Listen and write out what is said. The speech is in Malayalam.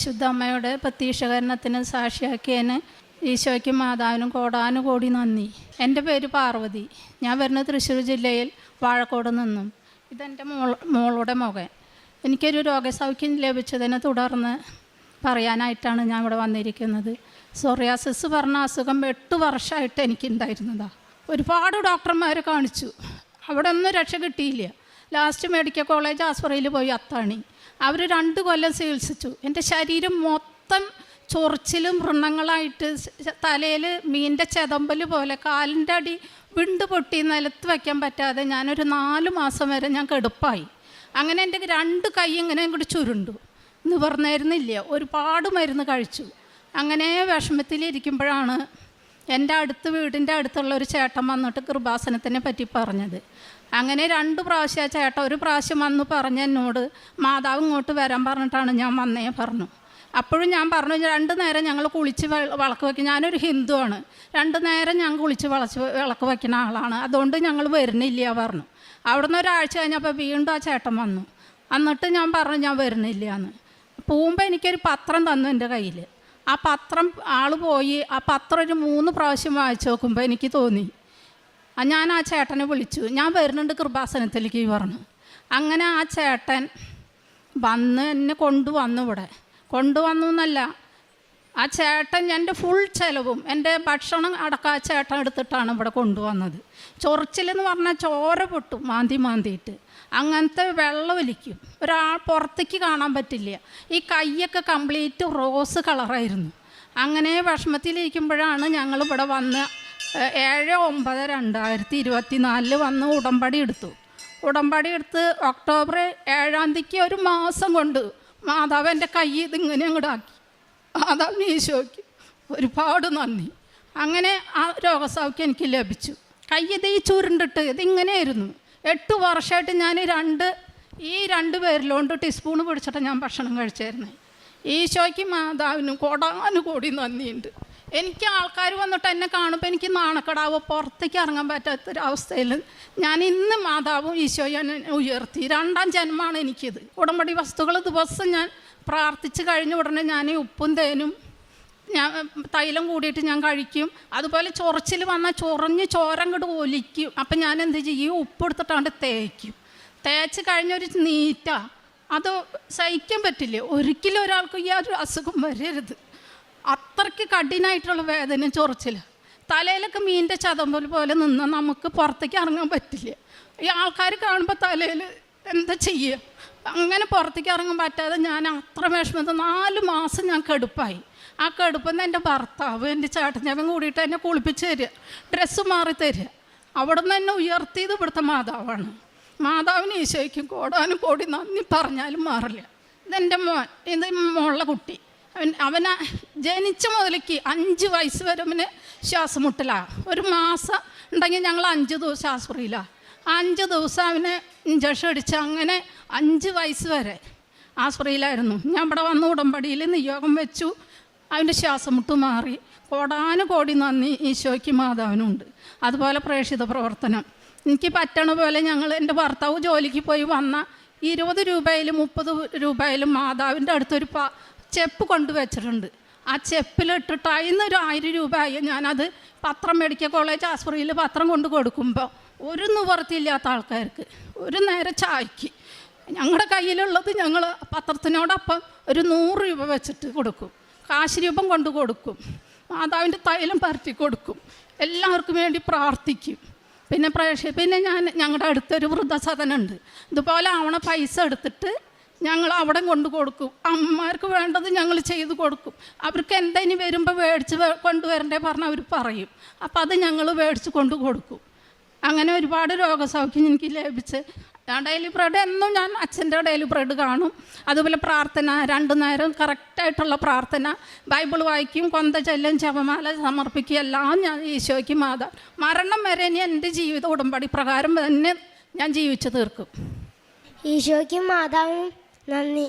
ശുദ്ധ അമ്മയുടെ പ്രത്യക്ഷീകരണത്തിന് സാക്ഷിയാക്കിയതിന് ഈശോയ്ക്കും മാതാവിനും കോടാനുകോടി നന്ദി. എൻ്റെ പേര് പാർവതി. ഞാൻ വരുന്നത് തൃശ്ശൂർ ജില്ലയിൽ വാഴക്കോട് നിന്നും. ഇതെൻ്റെ മോളുടെ മകൻ. എനിക്കൊരു രോഗസൗഖ്യം ലഭിച്ചതിനെ തുടർന്ന് പറയാനായിട്ടാണ് ഞാൻ ഇവിടെ വന്നിരിക്കുന്നത്. സോറിയാസിസ് പറഞ്ഞ അസുഖം 8 വർഷമായിട്ട് എനിക്കുണ്ടായിരുന്നതാണ്. ഒരുപാട് ഡോക്ടർമാരെ കാണിച്ചു, അവിടെ ഒന്നും രക്ഷ കിട്ടിയില്ല. ലാസ്റ്റ് മെഡിക്കൽ കോളേജ് ആസ്പത്രിയിൽ പോയി അത്താണി. അവർ 2 കൊല്ലം ചികിത്സിച്ചു. എൻ്റെ ശരീരം മൊത്തം ചൊറിച്ചിലും വൃണ്ണങ്ങളായിട്ട്, തലയിൽ മീൻ്റെ ചെതമ്പൽ പോലെ, കാലിൻ്റെ അടി വിണ്ട് പൊട്ടി നിലത്ത് വയ്ക്കാൻ പറ്റാതെ ഞാനൊരു 4 മാസം വരെ ഞാൻ കിടപ്പായി. അങ്ങനെ എൻ്റെ 2 കൈ ഇങ്ങനെ കൂടി ചുരുണ്ടു, നിവർന്നായിരുന്നില്ല. ഒരുപാട് മരുന്ന് കഴിച്ചു. അങ്ങനെ വിഷമത്തിലിരിക്കുമ്പോഴാണ് എൻ്റെ വീടിൻ്റെ അടുത്തുള്ള ഒരു ചേട്ടൻ വന്നിട്ട് കൃപാസനത്തിനെ പറ്റി പറഞ്ഞത്. അങ്ങനെ 2 പ്രാവശ്യം ആ ചേട്ടൻ ഒരു പ്രാവശ്യം വന്ന് പറഞ്ഞ എന്നോട് മാതാവ് ഇങ്ങോട്ട് വരാൻ പറഞ്ഞിട്ടാണ് ഞാൻ വന്നേ പറഞ്ഞു. അപ്പോഴും ഞാൻ പറഞ്ഞു 2 നേരം ഞങ്ങൾ കുളിച്ച് വിളക്ക് വയ്ക്കും. ഞാനൊരു ഹിന്ദുവാണ്. 2 നേരം ഞാൻ കുളിച്ച് വിളക്ക് വയ്ക്കുന്ന ആളാണ്, അതുകൊണ്ട് ഞങ്ങൾ വരുന്നില്ല പറഞ്ഞു. അവിടുന്ന് ഒരാഴ്ച കഴിഞ്ഞപ്പോൾ വീണ്ടും ആ ചേട്ടൻ വന്നു. എന്നിട്ട് ഞാൻ പറഞ്ഞു ഞാൻ വരുന്നില്ല എന്ന്. പോകുമ്പോൾ എനിക്കൊരു പത്രം തന്നു എൻ്റെ കയ്യിൽ. ആ പത്രം ആൾ പോയി. ആ പത്രം ഒരു 3 പ്രാവശ്യം വായിച്ച് നോക്കുമ്പോൾ എനിക്ക് തോന്നി, ഞാൻ ആ ചേട്ടനെ വിളിച്ചു, ഞാൻ വരുന്നുണ്ട് കൃപാസനത്തിലേക്ക് പറഞ്ഞു. അങ്ങനെ ആ ചേട്ടൻ വന്ന് എന്നെ കൊണ്ടുവന്നു. ഇവിടെ കൊണ്ടുവന്നു എന്നല്ല, ആ ചേട്ടൻ എൻ്റെ ഫുൾ ചിലവും എൻ്റെ ഭക്ഷണം അടക്കം ആ ചേട്ടൻ എടുത്തിട്ടാണ് ഇവിടെ കൊണ്ടുവന്നത്. ചൊറിച്ചിലെന്ന് പറഞ്ഞാൽ ചോര പൊട്ടും മാന്തിയിട്ട്. അങ്ങനത്തെ വെള്ളം ഒലിക്കും, ഒരാൾ പുറത്തേക്ക് കാണാൻ പറ്റില്ല. ഈ കൈയൊക്കെ കംപ്ലീറ്റ് റോസ് കളറായിരുന്നു. അങ്ങനെ വിഷമത്തിലിരിക്കുമ്പോഴാണ് ഞങ്ങളിവിടെ വന്ന് 7/9/2024 വന്ന് ഉടമ്പടി എടുത്തു. ഉടമ്പടി എടുത്ത് ഒക്ടോബർ 7-ാം തീയതിക്ക് 1 മാസം കൊണ്ട് മാതാവ് എൻ്റെ കൈ ഇതിങ്ങനെ അങ്ങോട്ട് ആക്കി. മാതാവിന് ഈശോയ്ക്ക് ഒരുപാട് നന്ദി. അങ്ങനെ ആ രോഗസൗഖ്യം എനിക്ക് ലഭിച്ചു. കൈ ഇത് ഈ ചുരുണ്ടിട്ട് ഇതിങ്ങനെയായിരുന്നു. 8 വർഷമായിട്ട് ഞാൻ ഈ 2 പേരിലോണ്ട് ടീസ്പൂൺ പിടിച്ചിട്ട് ഞാൻ ഭക്ഷണം കഴിച്ചായിരുന്നു. ഈശോയ്ക്ക് മാതാവിനും കോടാനുകോടി നന്ദിയുണ്ട്. എനിക്ക് ആൾക്കാർ വന്നിട്ട് എന്നെ കാണുമ്പോൾ എനിക്ക് നാണക്കെടാവ്, പുറത്തേക്ക് ഇറങ്ങാൻ പറ്റാത്തൊരവസ്ഥയിൽ ഞാൻ ഇന്ന് മാതാവും ഈശോയെ ഉയർത്തി. 2ാം ജന്മമാണ് എനിക്കിത്. ഉടമ്പടി വസ്തുക്കൾ ദിവസം ഞാൻ പ്രാർത്ഥിച്ച് കഴിഞ്ഞ ഉടനെ ഞാൻ ഉപ്പും തേനും തൈലം കൂടിയിട്ട് ഞാൻ കഴിക്കും. അതുപോലെ ചൊറിച്ചിൽ വന്നാൽ ചൊറിഞ്ഞ് ചോരങ്ങോട്ട് ഒലിക്കും. അപ്പം ഞാൻ എന്ത് ചെയ്യും, ഉപ്പ് എടുത്തിട്ടാണ്ട് തേക്കും. തേച്ച് കഴിഞ്ഞൊരു നീറ്റ അത് സഹിക്കാൻ പറ്റില്ല. ഒരിക്കലും ഒരാൾക്ക് ഈ ഒരു അസുഖം വരരുത്. അത്രയ്ക്ക് കഠിനമായിട്ടുള്ള വേദന ചൊറിച്ചിൽ. തലയിലൊക്കെ മീൻ്റെ ചതമ്പൽ പോലെ നിന്ന് നമുക്ക് പുറത്തേക്ക് ഇറങ്ങാൻ പറ്റില്ല. ഈ ആൾക്കാർ കാണുമ്പോൾ തലയിൽ എന്താ ചെയ്യുക, അങ്ങനെ പുറത്തേക്ക് ഇറങ്ങാൻ പറ്റാതെ ഞാൻ അത്ര വിഷമത്തിൽ 4 മാസം ഞാൻ കെടുപ്പായി. ആ കെടുപ്പെന്ന് എൻ്റെ ഭർത്താവ് എൻ്റെ ചേട്ടൻ കൂടിയിട്ട് എന്നെ കുളിപ്പിച്ച് തരിക, ഡ്രസ്സ് മാറി തരിക. അവിടെ നിന്ന് എന്നെ ഉയർത്തിയത് ഇവിടുത്തെ മാതാവാണ്. മാതാവിന് ഈശോയ്ക്കും കോടാനുകോടി നന്ദി പറഞ്ഞാലും മാറില്ല. ഇതെൻ്റെ മോൻ, ഇത് മോളുടെ കുട്ടി. അവന് ജനിച്ച മുതലേക്ക് 5 വയസ്സ് വരെ അവന് ശ്വാസം മുട്ടലാണ്. 1 മാസം ഉണ്ടെങ്കിൽ ഞങ്ങൾ 5 ദിവസം ആസ്പത്രിയിലാണ്. 5 ദിവസം അവന് ഇഞ്ചക്ഷൻ അടിച്ച് അങ്ങനെ 5 വയസ്സ് വരെ ആസ്പത്രിയിലായിരുന്നു. ഞാൻ ഇവിടെ വന്ന് ഉടമ്പടിയിൽ നിയോഗം വെച്ചു. അവൻ്റെ ശ്വാസം മുട്ട് മാറി. കോടാനുകോടി നന്ദി ഈശോയ്ക്ക് മാതാവിനുണ്ട്. അതുപോലെ പ്രേക്ഷിത പ്രവർത്തനം എനിക്ക് പറ്റണ പോലെ ഞങ്ങൾ, എൻ്റെ ഭർത്താവ് ജോലിക്ക് പോയി വന്ന 20 രൂപയിലും 30 രൂപയിലും മാതാവിൻ്റെ അടുത്തൊരു ചെപ്പ് കൊണ്ടുവച്ചിട്ടുണ്ട്. ആ ചെപ്പിലിട്ടിട്ട് അതിന്നൊരു 1000 രൂപയായി. ഞാനത് പത്രം മെഡിക്കൽ കോളേജ് ആസ്പത്രിയിൽ പത്രം കൊണ്ട് കൊടുക്കുമ്പോൾ ഒരു നിവർത്തിയില്ലാത്ത ആൾക്കാർക്ക് ഒരു നേരം ചായക്ക് ഞങ്ങളുടെ കയ്യിലുള്ളത് ഞങ്ങൾ പത്രത്തിനോടൊപ്പം ഒരു 100 രൂപ വെച്ചിട്ട് കൊടുക്കും. കാശ് രൂപം കൊണ്ട് കൊടുക്കും. മാതാവിൻ്റെ തൈലം പരത്തി കൊടുക്കും. എല്ലാവർക്കും വേണ്ടി പ്രാർത്ഥിക്കും. പിന്നെ ഞങ്ങളുടെ അടുത്തൊരു വൃദ്ധസദനുണ്ട്. ഇതുപോലെ ആവണ പൈസ എടുത്തിട്ട് ഞങ്ങൾ അവിടെ കൊണ്ട് കൊടുക്കും. അമ്മമാർക്ക് വേണ്ടത് ഞങ്ങൾ ചെയ്ത് കൊടുക്കും. അവർക്ക് എന്തെങ്കിലും വരുമ്പോൾ മേടിച്ച് കൊണ്ടുവരണ്ടേ പറഞ്ഞാൽ അവർ പറയും. അപ്പോൾ അത് ഞങ്ങൾ മേടിച്ച് കൊണ്ട് കൊടുക്കും. അങ്ങനെ ഒരുപാട് രോഗസൗഖ്യം എനിക്ക് ലഭിച്ച്. ഡെയിലി ബ്രെഡ് എന്നും ഞാൻ അച്ഛൻ്റെ ഡെയിലി ബ്രെഡ് കാണും. അതുപോലെ പ്രാർത്ഥന 2 നേരം കറക്റ്റായിട്ടുള്ള പ്രാർത്ഥന, ബൈബിൾ വായിക്കും, കൊന്ത ചൊല്ലും, ജപമാല സമർപ്പിക്കും. എല്ലാം ഞാൻ ഈശോയ്ക്ക് മാതാവ് മരണം വരെ ഇനി എൻ്റെ ജീവിതം ഉടമ്പടി പ്രകാരം തന്നെ ഞാൻ ജീവിച്ചു തീർക്കും. ഈശോയ്ക്കും മാതാവിനും നന്ദി.